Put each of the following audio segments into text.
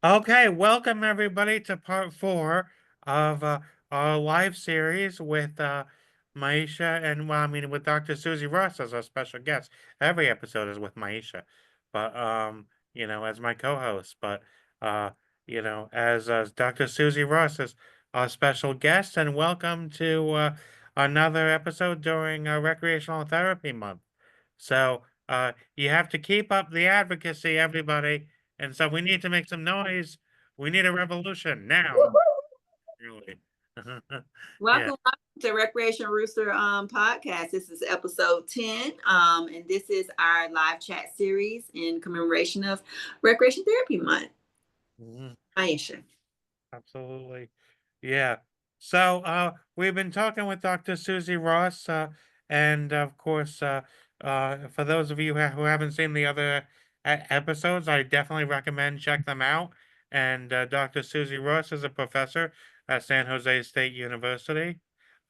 Okay, welcome everybody to part four of our live series with Maisha and with Dr. Suzy Ross as our special guest. Every episode is with Maisha, but as my co-host, but uh, as Dr. Suzy Ross as our special guest, and welcome to another episode during Recreational Therapy Month. So you have to keep up the advocacy, everybody. And so we need to make some noise. We need a revolution now. Really. Yeah. Welcome to Recreation Rooster podcast. This is episode 10. And this is our live chat series in commemoration of Recreation Therapy Month. Mhm. Aisha. Absolutely. Yeah. So we've been talking with Dr. Suzy Ross, and of course, for those of you who haven't seen the other episodes, I definitely recommend check them out. And Dr. Suzy Ross is a professor at San Jose State University,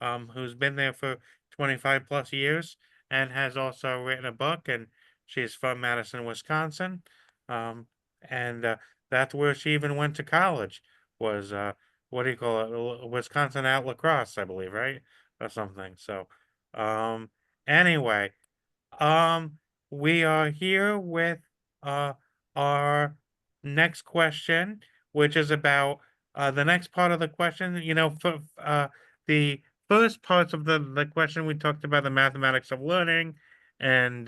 who's been there for 25 plus years and has also written a book. And she's from Madison, Wisconsin, and that's where she even went to college was what do you call it? Wisconsin at lacrosse, I believe, right? Or something. So um anyway, um we are here with uh our next question, which is about the next part of the question. For the first parts of the question, we talked about the mathematics of learning and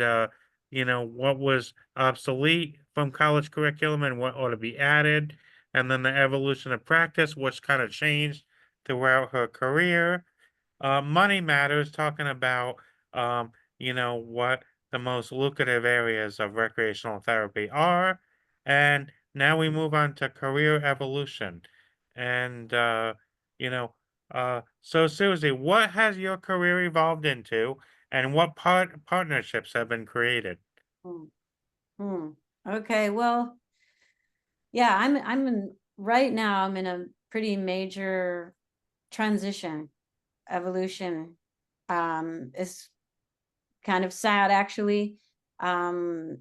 what was obsolete from college curriculum and what ought to be added, and then the evolution of practice, which kind of changed throughout her career. Money Matters, talking about what the most lucrative areas of recreational therapy are. And now we move on to career evolution. And so Susie, what has your career evolved into, and what partnerships have been created? Hmm. Hmm. Okay, well, yeah, right now I'm in a pretty major transition, evolution. It's kind of sad actually. Um,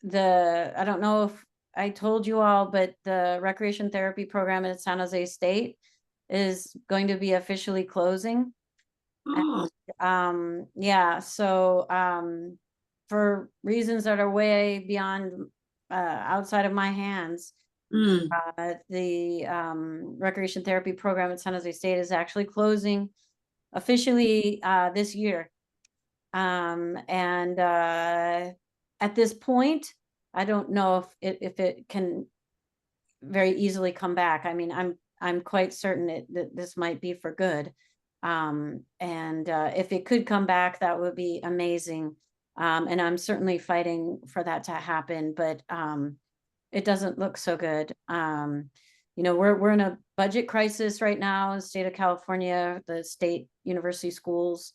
I don't know if I told you all, but the recreation therapy program at San Jose State is going to be officially closing. Oh, Yeah, so for reasons that are way beyond outside of my hands, mm, the recreation therapy program at San Jose State is actually closing officially this year. And at this point, I don't know if it can very easily come back. I mean, I'm quite certain that this might be for good. And if it could come back, that would be amazing. And I'm certainly fighting for that to happen, but it doesn't look so good. We're in a budget crisis right now in the state of California. The state university schools,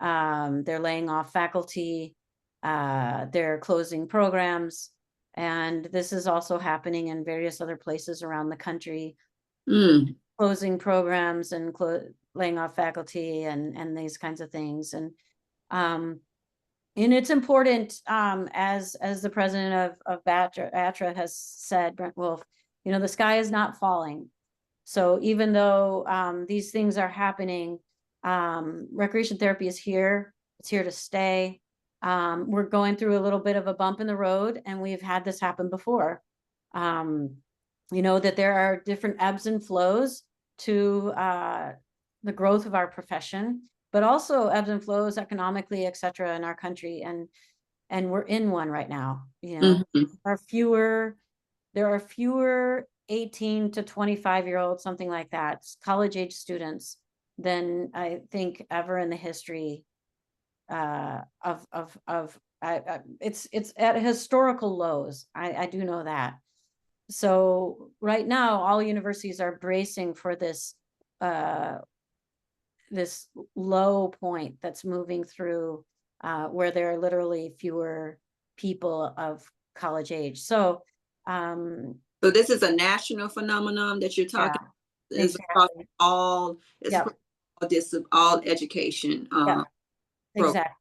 they're laying off faculty, they're closing programs, and this is also happening in various other places around the country, mm. closing programs and laying off faculty and these kinds of things. Um, and it's important, as the president of ATRA has said, Brent Wolf, the sky is not falling. So even though these things are happening, recreation therapy is here. It's here to stay. We're going through a little bit of a bump in the road, and we've had this happen before. That there are different ebbs and flows to the growth of our profession, but also ebbs and flows economically, et cetera, in our country. And we're in one right now. Mhm. There are fewer 18 to 25-year-olds, something like that, college age students, than I think ever in the history it's at historical lows. I do know that. So right now, all universities are bracing for uh, this low point that's moving through, where there are literally fewer people of college age. So So this is a national phenomenon that you're yeah, talking. Is across exactly. all. It's Yep. across all education Yeah, programs. exactly.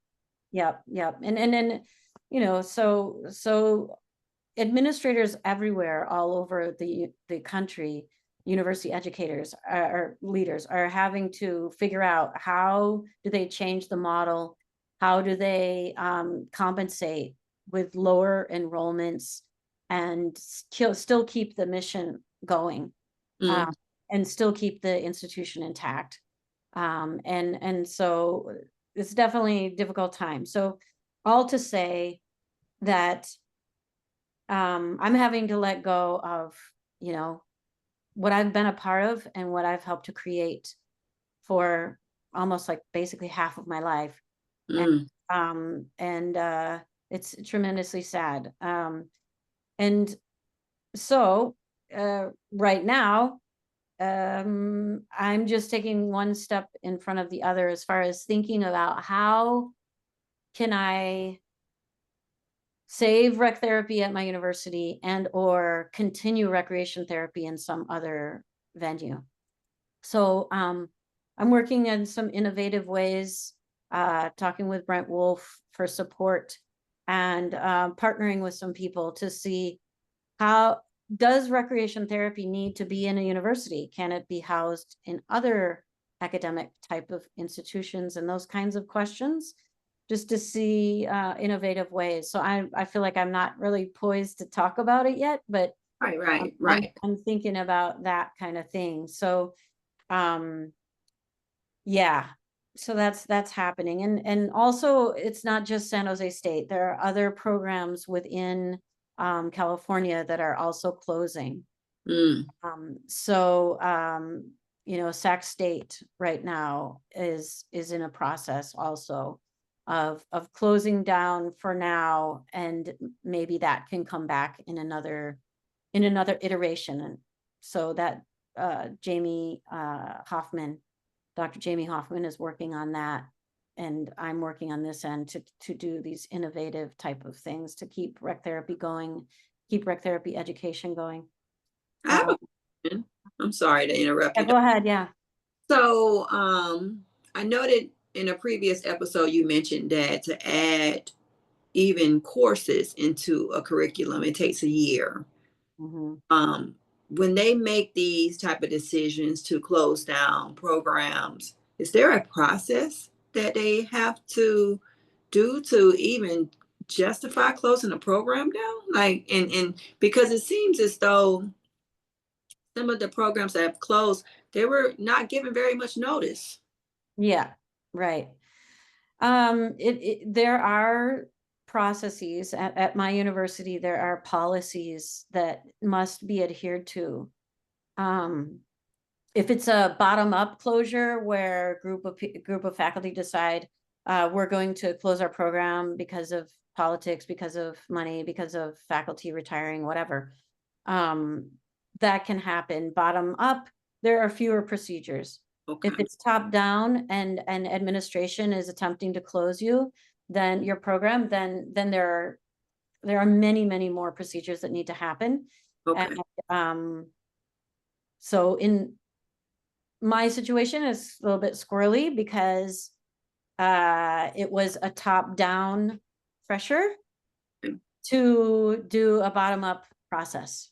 Yep. And then, so administrators everywhere, all over the country, university educators or leaders are having to figure out how do they change the model, how do they compensate with lower enrollments and still keep the mission going, Mm. and still keep the institution intact. And so it's definitely a difficult time. So all to say that I'm having to let go of, you know, what I've been a part of and what I've helped to create for almost like basically half of my life. Mm. And it's tremendously sad. And so right now, I'm just taking one step in front of the other as far as thinking about how can I save rec therapy at my university and or continue recreation therapy in some other venue. So I'm working in some innovative ways, talking with Brent Wolf for support and partnering with some people to see how does recreation therapy need to be in a university? Can it be housed in other academic type of institutions and those kinds of questions? Just to see innovative ways. So I feel like I'm not really poised to talk about it yet, but I'm thinking about that kind of thing. So yeah, so that's happening. And also it's not just San Jose State. There are other programs within California that are also closing. Mm. You know, Sac State right now is in a process also of closing down for now, and maybe that can come back in another iteration. And so that Jamie Hoffman, Dr. Jamie Hoffman is working on that, and I'm working on this end to do these innovative type of things to keep rec therapy going, keep rec therapy education going. I have a question. I'm sorry to interrupt Yeah, you. go ahead. Yeah. So I noted in a previous episode you mentioned that to add even courses into a curriculum, it takes a year. Mm-hmm. When they make these type of decisions to close down programs, is there a process that they have to do to even justify closing a program down? Like, and because it seems as though some of the programs that have closed, they were not given very much notice. Yeah, right. There are processes at my university. There are policies that must be adhered to. If it's a bottom-up closure where a group of faculty decide we're going to close our program because of politics, because of money, because of faculty retiring, whatever, that can happen. Bottom up, there are fewer procedures. Okay. If it's top down and administration is attempting to close you, then your program, then there are many more procedures that need to happen. Okay. And so in my situation is a little bit squirrely because it was a top down pressure to do a bottom up process.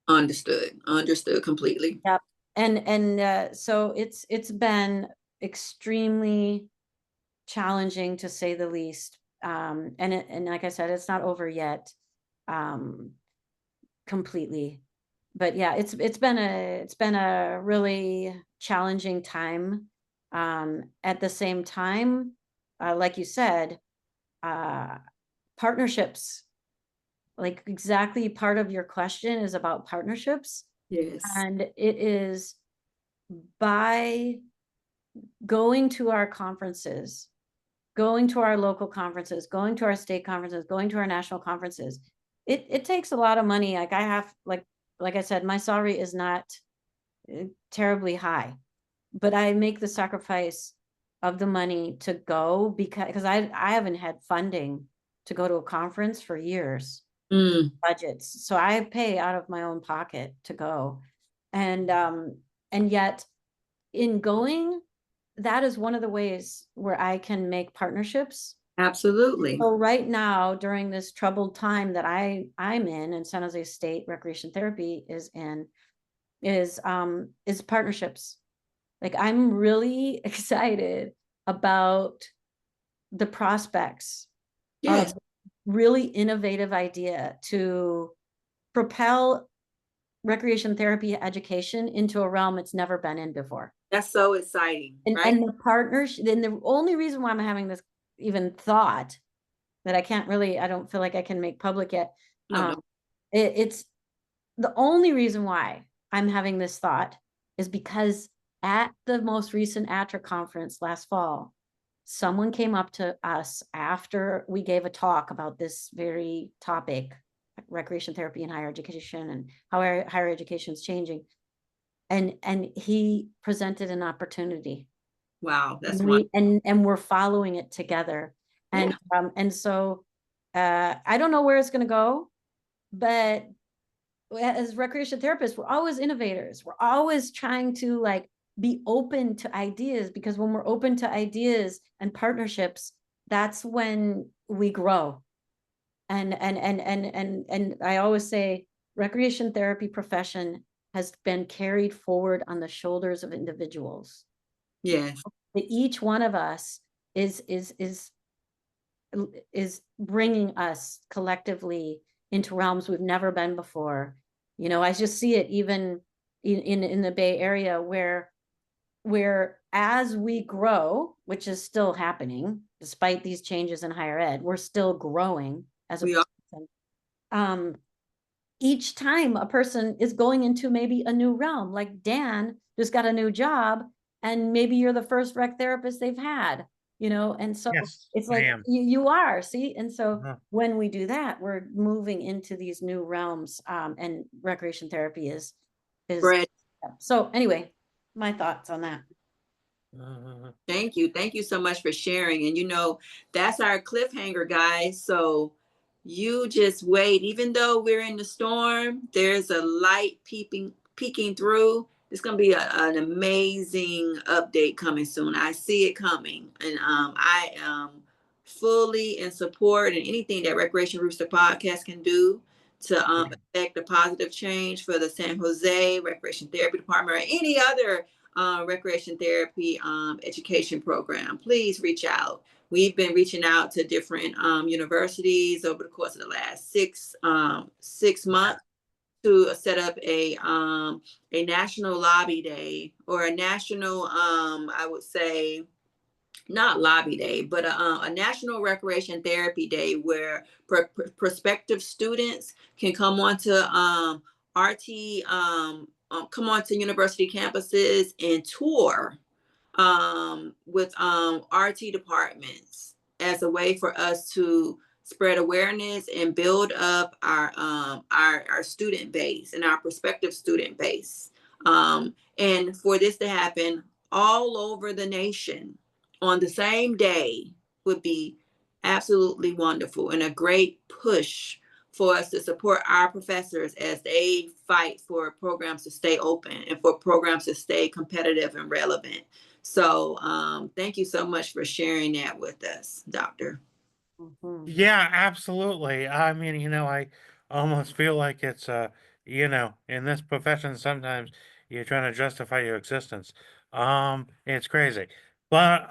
Understood completely. Yep. And so it's been extremely challenging to say the least. And like I said, it's not over yet completely. But yeah, it's been a really challenging time. At the same time, like you said, partnerships, like exactly part of your question is about partnerships. Yes. And it is by going to our conferences, going to our local conferences, going to our state conferences, going to our national conferences. It takes a lot of money. Like I have, like I said, my salary is not terribly high, but I make the sacrifice of the money to go because I haven't had funding to go to a conference for years, budgets. So I pay out of my own pocket to go. And yet in going, that is one of the ways where I can make partnerships Absolutely. So right now, during this troubled time that I'm in, and San Jose State Recreation Therapy is in, is partnerships. Like, I'm really excited about the prospects Yes, of really innovative idea to propel recreation therapy education into a realm it's never been in before. that's so exciting, And right? the partnership, then the only reason why I'm having this even thought that I don't feel like I can make public yet. No, no. It's the only reason why I'm having this thought is because at the most recent ATRA conference last fall, someone came up to us after we gave a talk about this very topic, recreation therapy in higher education and how higher education is changing. And he presented an opportunity. Wow, that's wonderful. And we're following it together. Yeah. And so I don't know where it's going to go, but as recreation therapists, we're always innovators. We're always trying to like be open to ideas, because when we're open to ideas and partnerships, that's when we grow. And I always say recreation therapy profession has been carried forward on the shoulders of individuals. Yes. That each one of us is bringing us collectively into realms we've never been before. You know, I just see it even in the Bay Area, where as we grow, which is still happening despite these changes in higher ed, we're still growing as a We are. person. Each time a person is going into maybe a new realm, like Dan just got a new job, and maybe you're the first rec therapist they've had, you know, and so Yes, it's I like am. you are, see, and so Uh-huh. when we do that, we're moving into these new realms, and recreation therapy is Brad, so anyway, my thoughts on that. Uh-huh. thank you. Thank you so much for sharing. And that's our cliffhanger, guys. So you just wait. Even though we're in the storm, there's a light peeking through. It's gonna be an amazing update coming soon. I see it coming. And I am fully in support and anything that Recreation Rooster Podcast can do to affect a positive change for the San Jose Recreation Therapy Department or any other recreation therapy education program. Please reach out. We've been reaching out to different universities over the course of the last 6 months to set up a national lobby day, or a national, I would say, not lobby day, but a national recreation therapy day where prospective students can come onto RT, come onto university campuses and tour with RT departments as a way for us to spread awareness and build up our student base and our prospective student base. And for this to happen all over the nation on the same day would be absolutely wonderful and a great push for us to support our professors as they fight for programs to stay open and for programs to stay competitive and relevant. So thank you so much for sharing that with us, Doctor. Mhm. Yeah, absolutely. I mean, I almost feel like it's in this profession sometimes you're trying to justify your existence. It's crazy. But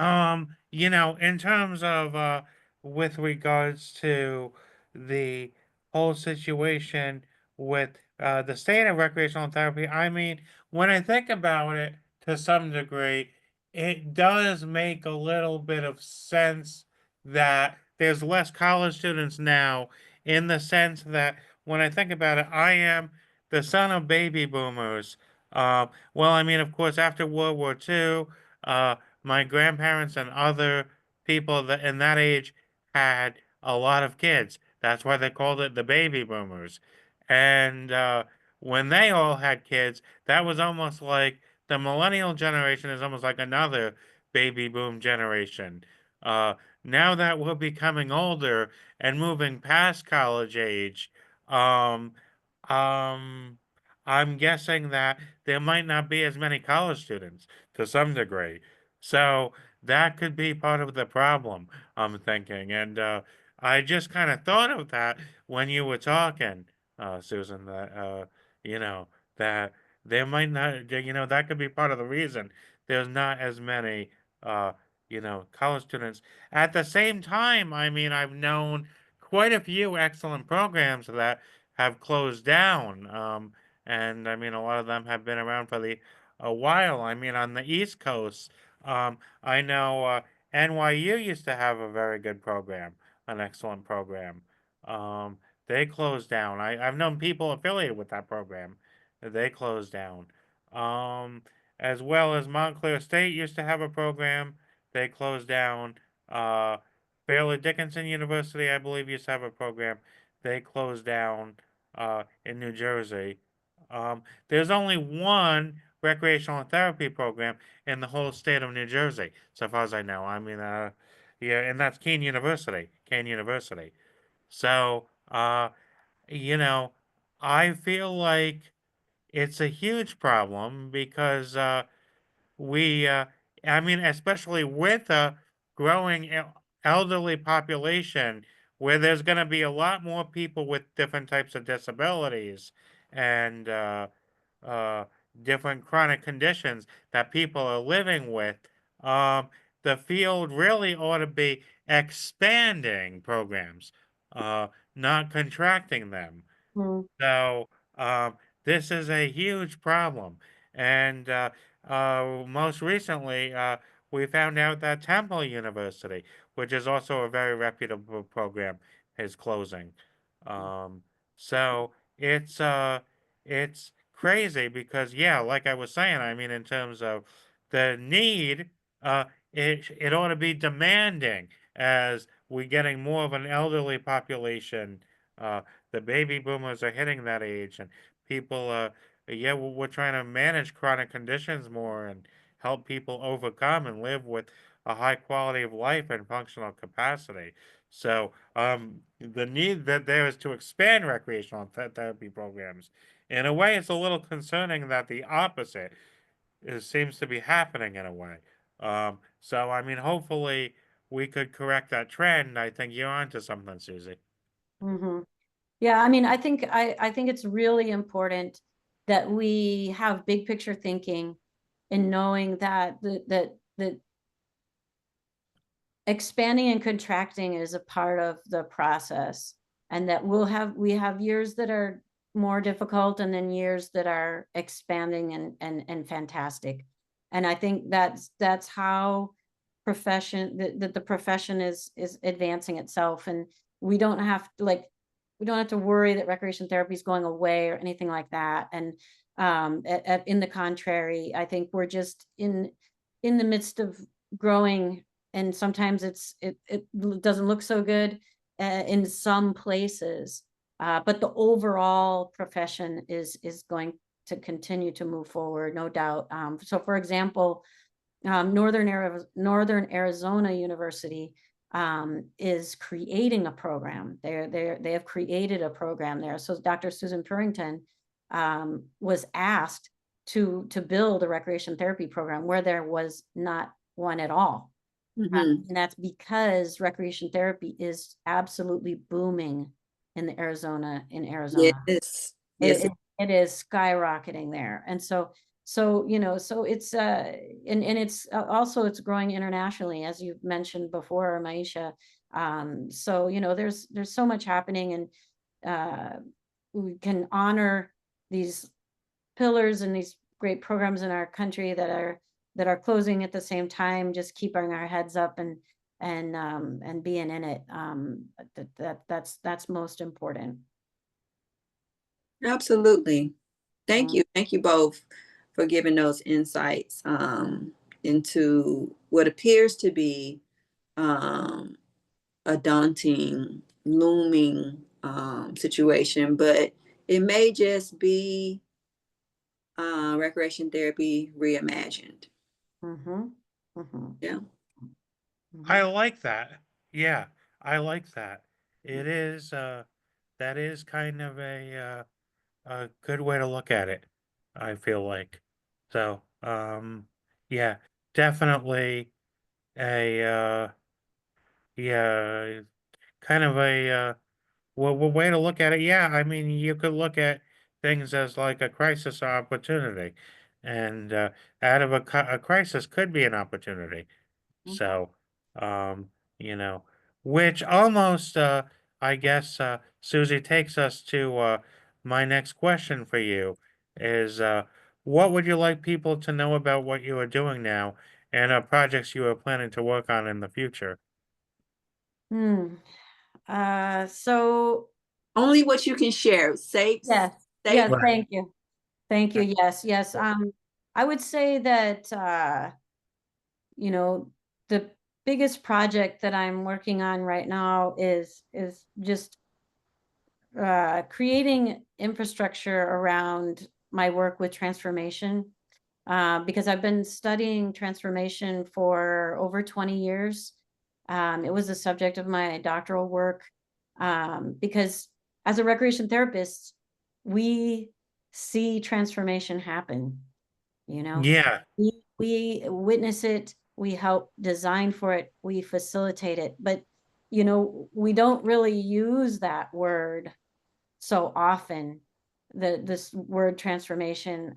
in terms of with regards to the whole situation with the state of recreational therapy, I mean, when I think about it to some degree, it does make a little bit of sense that there's less college students now, in the sense that when I think about it, I am the son of baby boomers. Well, I mean, of course, after World War II, my grandparents and other people that in that age had a lot of kids. That's why they called it the baby boomers. And when they all had kids, that was almost like the millennial generation is almost like another baby boom generation. Uh, Now that we're becoming older and moving past college age, um, um, I'm guessing that there might not be as many college students to some degree. So that could be part of the problem, I'm thinking. And I just kind of thought of that when you were talking, Susan, that, you know, that there might not, that could be part of the reason there's not as many, uh, college students. At the same time, I mean, I've known quite a few excellent programs that have closed down. And I mean, a lot of them have been around for a while. I mean, on the East Coast, I know NYU used to have a very good program, an excellent program. Um, they closed down. I've known people affiliated with that program. They closed down. Um, as well as Montclair State used to have a program. They closed down. Uh, Baylor Dickinson University, I believe, used to have a program. They closed down in New Jersey. There's only one recreational therapy program in the whole state of New Jersey, so far as I know. I mean, yeah, and that's Keene University. Keene University. So, you know, I feel like it's a huge problem because we, I mean, especially with a growing elderly population, where there's going to be a lot more people with different types of disabilities and uh, different chronic conditions that people are living with, um, the field really ought to be expanding programs, uh, not contracting them. Mm, So this is a huge problem. And most recently, we found out that Temple University, which is also a very reputable program, is closing. Um, so it's crazy because yeah, like I was saying, I mean, in terms of the need, it ought to be demanding as we're getting more of an elderly population. The baby boomers are hitting that age, and people, yeah, we're trying to manage chronic conditions more and help people overcome and live with a high quality of life and functional capacity. So, the need that there is to expand recreational therapy programs. In a way, it's a little concerning that the opposite seems to be happening in a way. So, I mean, hopefully we could correct that trend. I think you're onto something, Susie. mhm. Yeah, I mean, I think it's really important that we have big picture thinking and knowing that that expanding and contracting is a part of the process, and that we have years that are more difficult and then years that are expanding and fantastic. And I think that's how that the profession is advancing itself. And we don't have to we don't have to worry that recreation therapy is going away or anything like that. And in the contrary, I think we're just in the midst of growing, and sometimes it doesn't look so good in some places, but the overall profession is going to continue to move forward, no doubt. So, for example, Northern Arizona University is creating a program. They have created a program there. So Dr. Susan Purington was asked to build a recreation therapy program where there was not one at all. Mhm. And that's because recreation therapy is absolutely booming in Arizona. Yes. It, Yes. it, it is skyrocketing there. And so so it's and it's also it's growing internationally, as you mentioned before, Maisha. So there's so much happening, and we can honor these pillars and these great programs in our country that are closing at the same time, just keeping our heads up and being in it. That's most important. Absolutely. Thank Mhm. you. Thank you both for giving those insights into what appears to be um, a daunting, looming situation, but it may just be recreation therapy reimagined. Mhm. Mhm. Yeah. I Mhm. like that. Yeah, I like that. It is that is kind of a good way to look at it, I feel like. So, yeah, definitely a yeah, kind of a way to look at it. Yeah, I mean, you could look at things as like a crisis or opportunity, and out of a crisis could be an opportunity. Mhm. So, um, you know, which almost, I guess, Susie takes us to my next question for you is, what would you like people to know about what you are doing now and projects you are planning to work on in the future? Hmm. So Only what you can share. Safe, yes, safe. yes, Right. thank you. Thank you. Yes, yes. I would say that you know, the biggest project that I'm working on right now is just creating infrastructure around my work with transformation, because I've been studying transformation for over 20 years. It was the subject of my doctoral work, because as a recreation therapist, we see transformation happen, you know, Yeah. we witness it, we help design for it, we facilitate it, but we don't really use that word so often, this word transformation.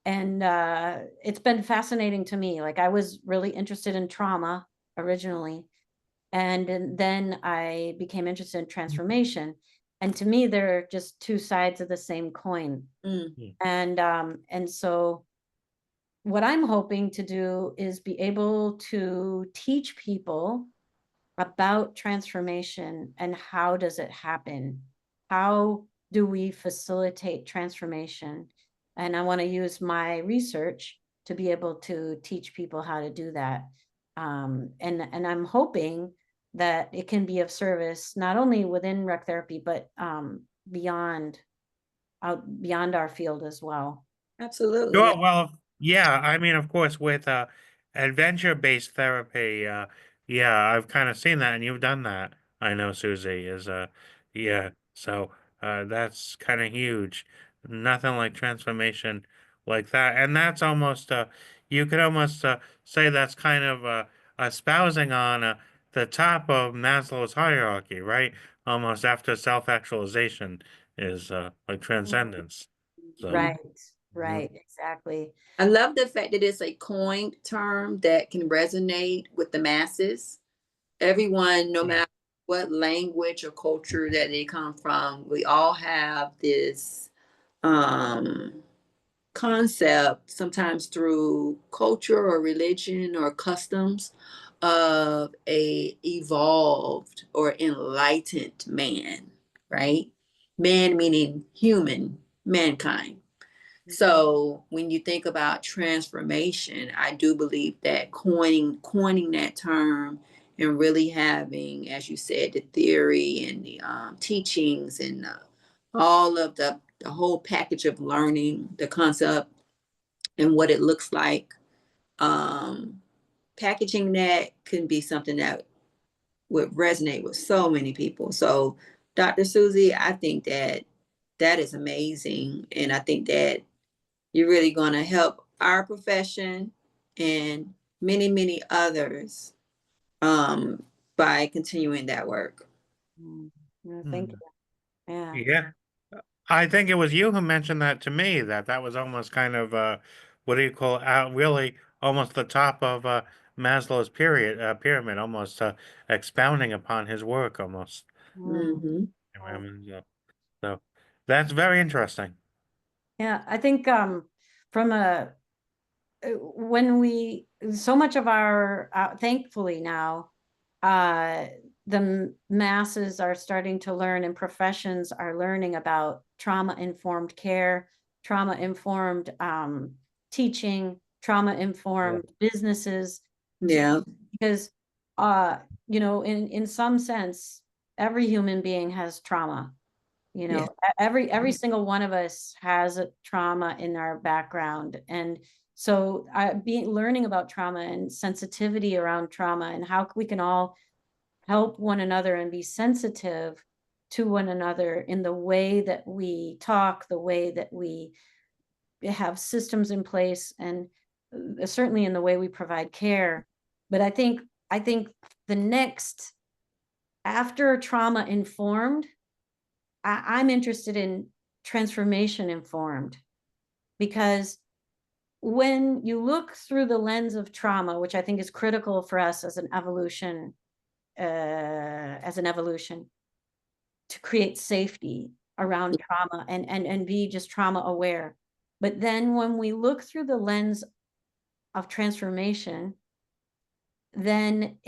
And it's been fascinating to me. Like, I was really interested in trauma originally, then I became interested in transformation. And to me, they're just two sides of the same coin. Mm. And so what I'm hoping to do is be able to teach people about transformation and how does it happen? How do we facilitate transformation? And I want to use my research to be able to teach people how to do that. And I'm hoping that it can be of service not only within rec therapy, but beyond beyond our field as well. Absolutely. Sure. Well, yeah. I mean, of course, with adventure-based therapy, yeah, I've kind of seen that, and you've done that. I know, Susie is yeah. So that's kind of huge. Nothing like transformation like that, and that's almost you could almost say that's kind of espousing on the top of Maslow's hierarchy, right? Almost after self-actualization is like transcendence. So. Mhm. Right, right, exactly. I love the fact that it's a coined term that can resonate with the masses. Everyone, no Yeah. matter what language or culture that they come from, we all have this um, concept, sometimes through culture or religion or customs, of a evolved or enlightened man, right? Man meaning human, mankind. So when you think about transformation, I do believe that coining that term and really having, as you said, the theory and the teachings and all of the whole package of learning the concept and what it looks like, um, packaging that can be something that would resonate with so many people. So, Dr. Susie, I think that that is amazing, and I think that you're really going to help our profession and many, many others um, by continuing that work. Yeah, thank Hmm. you. Yeah. Yeah. I think it was you who mentioned that to me, that that was almost kind of, what do you call it? Really almost the top of Maslow's pyramid, almost expounding upon his work almost. Mm. Mm-hmm. Right. So that's very interesting. Yeah, I think from a when we so much of our thankfully now uh the masses are starting to learn and professions are learning about trauma informed care, trauma informed teaching, trauma Yeah. informed businesses, Yeah. because uh in some sense every human being has trauma. Yeah. Every single one of us has a trauma in our background. And so being learning about trauma and sensitivity around trauma and how we can all help one another and be sensitive to one another in the way that we talk, the way that we have systems in place, and certainly in the way we provide care. But I think the next, after trauma informed, I'm interested in transformation informed, because when you look through the lens of trauma, which I think is critical for us as an evolution, to create safety around trauma and be just trauma aware. But then when we look through the lens of transformation, then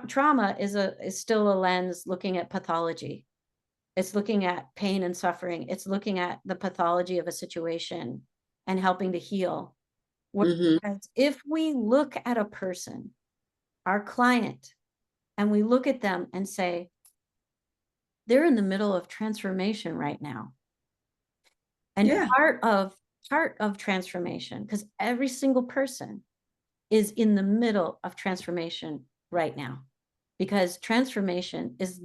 trauma is still a lens looking at pathology. It's looking at pain and suffering. It's looking at the pathology of a situation and helping to heal. Whereas if we look at a person, our client, and we look at them and say, they're in the middle of transformation right now. And Yeah. part of transformation, because every single person is in the middle of transformation right now, because transformation is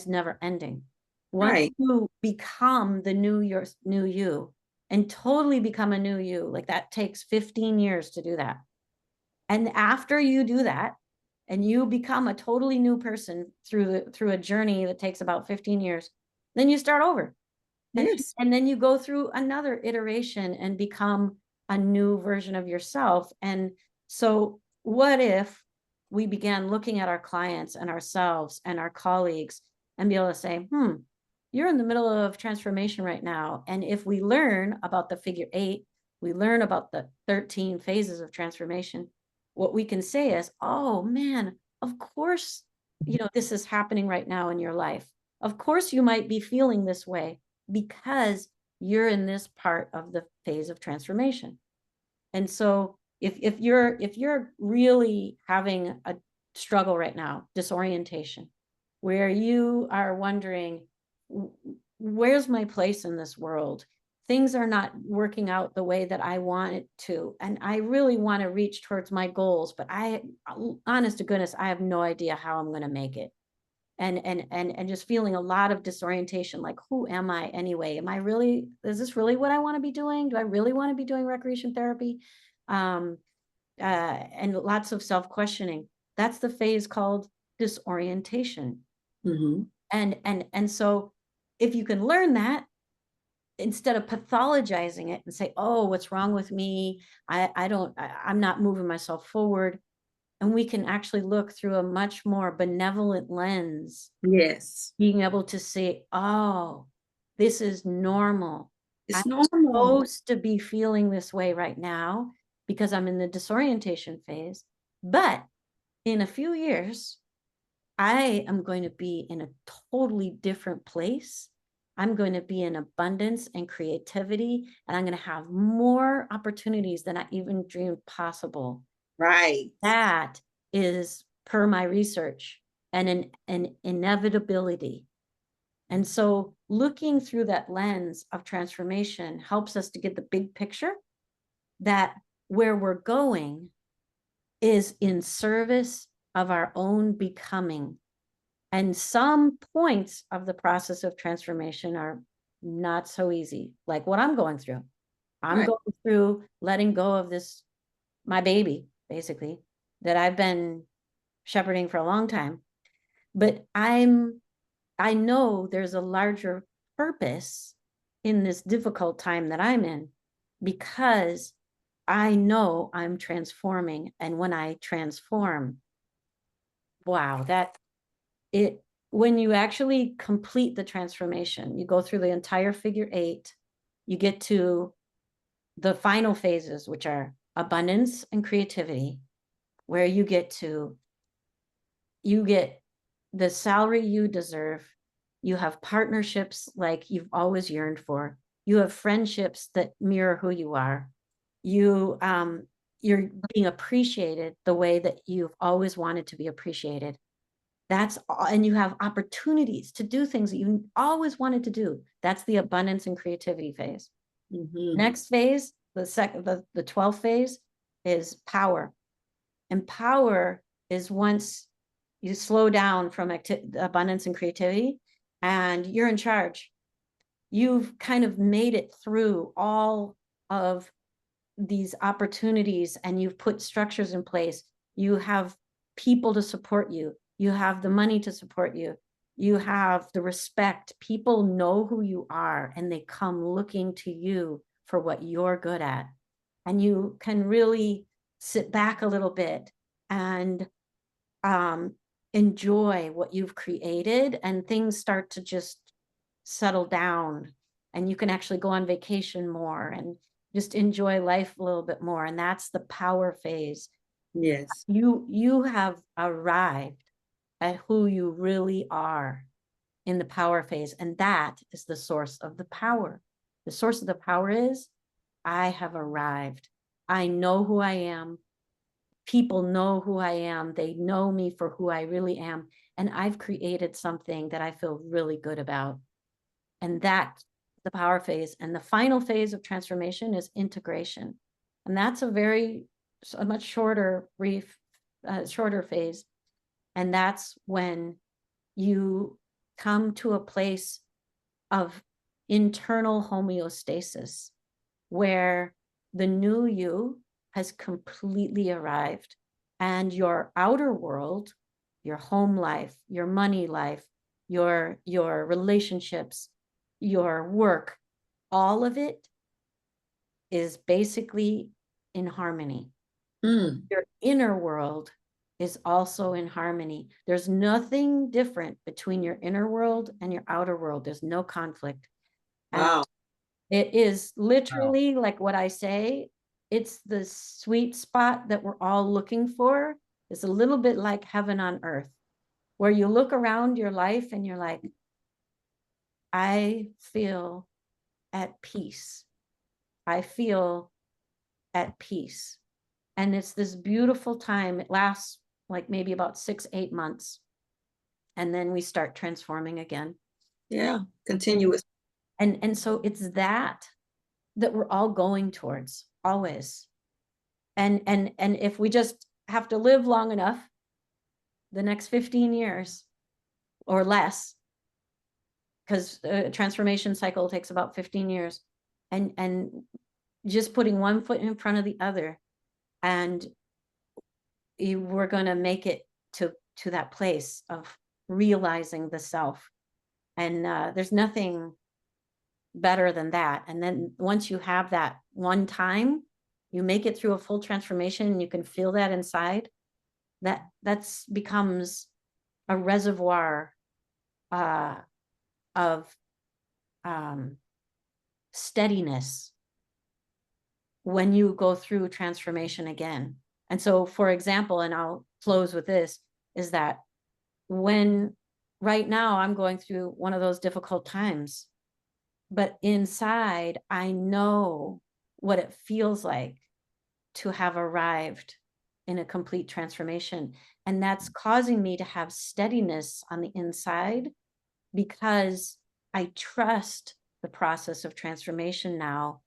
never ending. Once Right. you become the new you and totally become a new you, like that takes 15 years to do that. And after you do that, and you become a totally new person through a journey that takes about 15 years, then you start over. Yes. And then you go through another iteration and become a new version of yourself. And so what if we began looking at our clients and ourselves and our colleagues and be able to say, you're in the middle of transformation right now. And if we learn about the figure 8, we learn about the 13 phases of transformation, what we can say is, oh man, of course, this is happening right now in your life. Of course, you might be feeling this way because you're in this part of the phase of transformation. And so if you're really having a struggle right now, disorientation, where you are wondering, where's my place in this world? Things are not working out the way that I want it to. And I really want to reach towards my goals, but honest to goodness, I have no idea how I'm going to make it. And just feeling a lot of disorientation, like, who am I anyway? Is this really what I want to be doing? Do I really want to be doing recreation therapy? And lots of self-questioning. That's the phase called disorientation. And so if you can learn that, instead of pathologizing it and say, oh, what's wrong with me? I'm not moving myself forward. And we can actually look through a much more benevolent lens. Yes. Being able to say, oh, this is normal. It's I'm normal. supposed to be feeling this way right now because I'm in the disorientation phase. But in a few years, I am going to be in a totally different place. I'm going to be in abundance and creativity, and I'm going to have more opportunities than I even dreamed possible. Right. That is, per my research, an inevitability. And so looking through that lens of transformation helps us to get the big picture, that where we're going is in service of our own becoming. And some points of the process of transformation are not so easy, like what I'm going through. I'm going through letting go of this, my baby, basically, that I've been shepherding for a long time. But I know there's a larger purpose in this difficult time that I'm in, because I know I'm transforming. And when I transform, wow, when you actually complete the transformation, you go through the entire figure 8, you get to the final phases, which are abundance and creativity, where you get the salary you deserve. You have partnerships like you've always yearned for. You have friendships that mirror who you are. You're being appreciated the way that you've always wanted to be appreciated. That's all, and you have opportunities to do things that you always wanted to do. That's the abundance and creativity phase. Next phase, the 12th phase, is power. And power is once you slow down from abundance and creativity, and you're in charge. You've kind of made it through all of these opportunities and you've put structures in place, you have people to support you, you have the money to support you, you have the respect. People know who you are and they come looking to you for what you're good at. And you can really sit back a little bit and enjoy what you've created, and things start to just settle down, and you can actually go on vacation more and just enjoy life a little bit more. And that's the power phase. Yes. You have arrived at who you really are in the power phase, and that is the source of the power. The source of the power is, I have arrived. I know who I am. People know who I am. They know me for who I really am. And I've created something that I feel really good about. And that's the power phase. And the final phase of transformation is integration. And that's a much shorter, shorter phase. And that's when you come to a place of internal homeostasis, where the new you has completely arrived, and your outer world, your home life, your money life, your relationships, your work, all of it is basically in harmony. Mm. Your inner world is also in harmony. There's nothing different between your inner world and your outer world. There's no conflict. Wow. It is literally like what I say, it's the sweet spot that we're all looking for. It's a little bit like heaven on earth, where you look around your life and you're like, I feel at peace. I feel at peace. And it's this beautiful time. It lasts like maybe about 6-8 months. And then we start transforming again. Yeah. Continuous. And so it's that we're all going towards, always. And if we just have to live long enough, the next 15 years or less, because a transformation cycle takes about 15 years, and just putting one foot in front of the other, and we're going to make it to that place of realizing the self. And there's nothing better than that. And then once you have that one time, you make it through a full transformation, and you can feel that inside, that's becomes a reservoir of steadiness when you go through transformation again. And so, for example, and I'll close with this, is that when right now I'm going through one of those difficult times, but inside I know what it feels like to have arrived in a complete transformation. And that's causing me to have steadiness on the inside, because I trust the process of transformation now.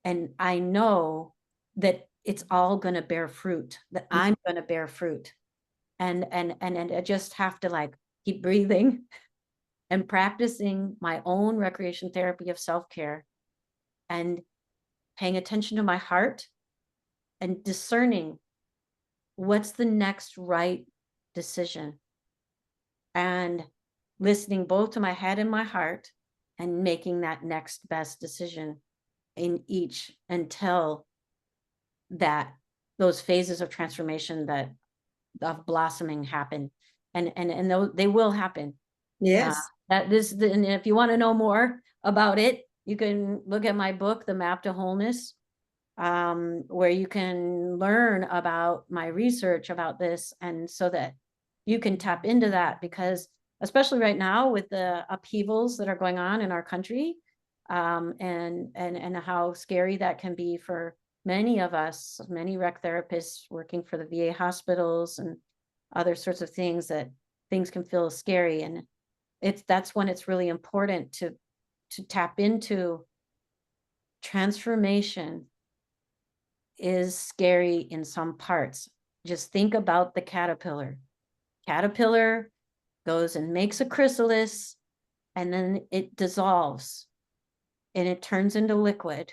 And I know that it's all going to bear fruit, that I'm going to bear fruit. And I just have to like keep breathing and practicing my own recreation therapy of self-care, and paying attention to my heart and discerning what's the next right decision, and listening both to my head and my heart, and making that next best decision in each, until that those phases of transformation that of blossoming happen. And they will happen. Yes. And if you want to know more about it, you can look at my book, The Map to Wholeness, where you can learn about my research about this, and so that you can tap into that. Because especially right now with the upheavals that are going on in our country, and how scary that can be for many of us, many rec therapists working for the VA hospitals and other sorts of things, that things can feel scary. And that's when it's really important to tap into transformation. Is scary in some parts. Just think about the caterpillar. Caterpillar goes and makes a chrysalis, and then it dissolves and it turns into liquid.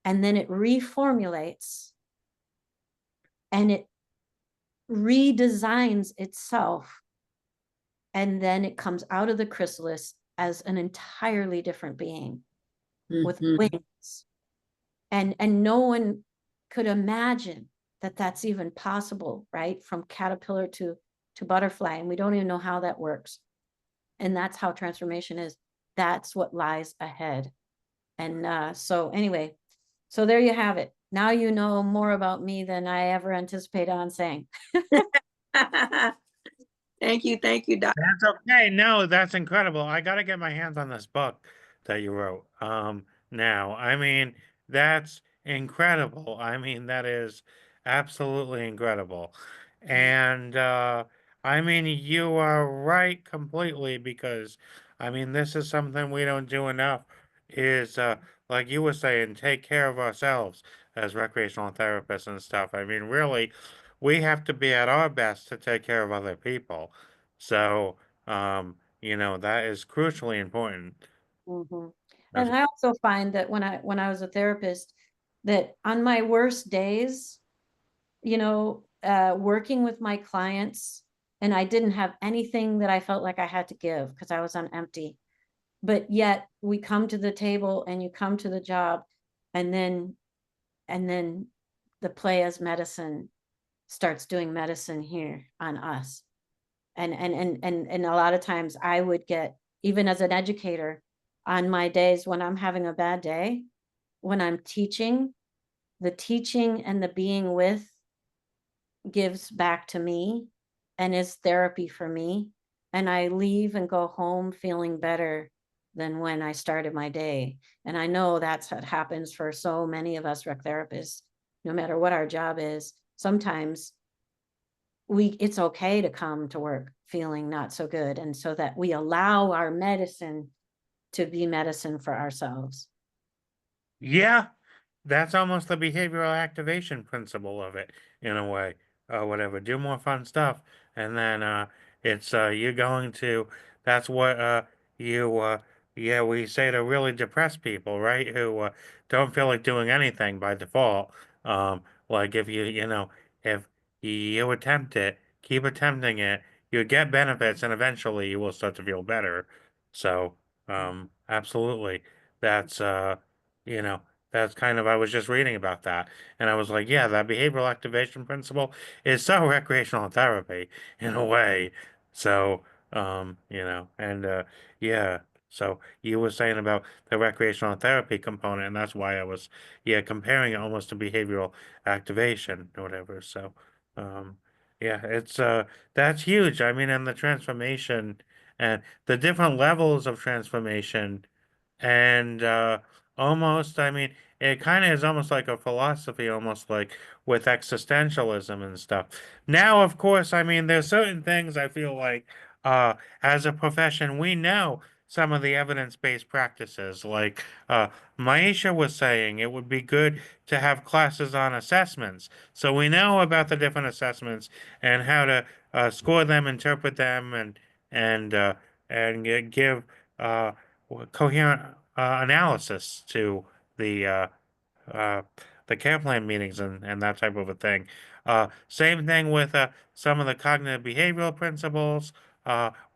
and then it reformulates and it redesigns itself. And then it comes out of the chrysalis as an entirely different being with Mhm. wings. And no one could imagine that that's even possible, right? From caterpillar to butterfly. And we don't even know how that works. And that's how transformation is. That's what lies ahead. And so anyway, so there you have it. Now you know more about me than I ever anticipated on saying. Thank you, Doc. That's okay. No, that's incredible. I got to get my hands on this book that you wrote. Now, I mean, that's incredible. I mean, that is absolutely incredible. And I mean, you are right completely because I mean, this is something we don't do enough is like you were saying, take care of ourselves as recreational therapists and stuff. I mean, really, we have to be at our best to take care of other people. So, that is crucially important. Mhm. As And I also find that when I was a therapist, that on my worst days, working with my clients, and I didn't have anything that I felt like I had to give because I was on empty. But yet we come to the table and you come to the job, and then the play as medicine starts doing medicine here on us. And a lot of times I would get, even as an educator, on my days when I'm having a bad day, when I'm teaching, the teaching and the being with gives back to me and is therapy for me. And I leave and go home feeling better than when I started my day. And I know that's what happens for so many of us rec therapists, no matter what our job is. Sometimes it's okay to come to work feeling not so good, and so that we allow our medicine to be medicine for ourselves. Yeah, that's almost the behavioral activation principle of it, in a way, or whatever. Do more fun stuff, and then it's you're going to. That's what you. Yeah, we say to really depressed people, right? Who don't feel like doing anything by default. Like if if you attempt it, keep attempting it, you get benefits, and eventually you will start to feel better. So, absolutely, that's you know that's kind of, I was just reading about that, and I was like, yeah, that behavioral activation principle is so recreational therapy in a way. So, and yeah, so you were saying about the recreational therapy component, and that's why I was, yeah, comparing it almost to behavioral activation or whatever. So, yeah, that's huge. I mean, and the transformation and the different levels of transformation and almost, I mean, it kind of is almost like a philosophy, almost like with existentialism and stuff. Now, of course, I mean, there's certain things I feel like as a profession we know some of the evidence-based practices, like Maisha was saying, it would be good to have classes on assessments, so we know about the different assessments and how to score them, interpret them, and give uh, coherent analysis to the uh, uh, the care plan meetings and that type of a thing. Same thing with some of the cognitive behavioral principles.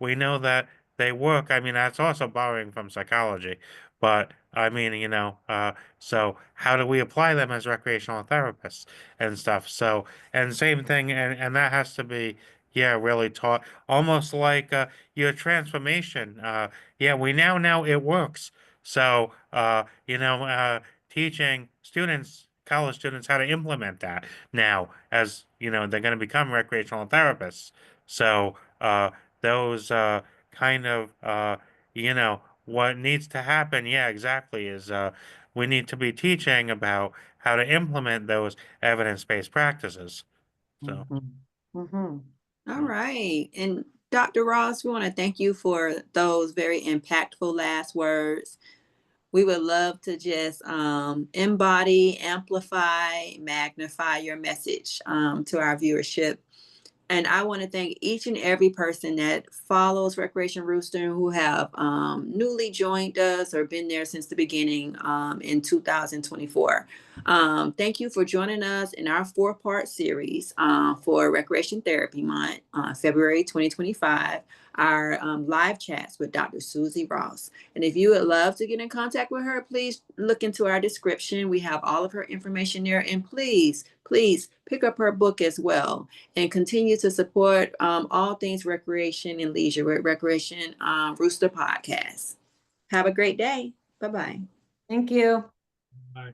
We know that they work. I mean, that's also borrowing from psychology, but I mean, so how do we apply them as recreational therapists and stuff? So, and same thing, and that has to be, yeah, really taught, almost like your transformation. Yeah, we now know it works. So, teaching students, college students, how to implement that now, as they're going to become recreational therapists. So those kind of what needs to happen, yeah, exactly, is we need to be teaching about how to implement those evidence-based practices. So Mm-hmm. All right. And Dr. Ross, we want to thank you for those very impactful last words. We would love to just embody, amplify, magnify your message to our viewership. And I want to thank each and every person that follows Recreation Rooster who have newly joined us or been there since the beginning in 2024. Thank you for joining us in our 4-part series for Recreation Therapy Month, February 2025, our live chats with Dr. Suzy Ross. And if you would love to get in contact with her, please look into our description. We have all of her information there. And please pick up her book as well and continue to support all things recreation and leisure with Recreation Rooster Podcast. Have a great day. Bye-bye. Thank you. Bye.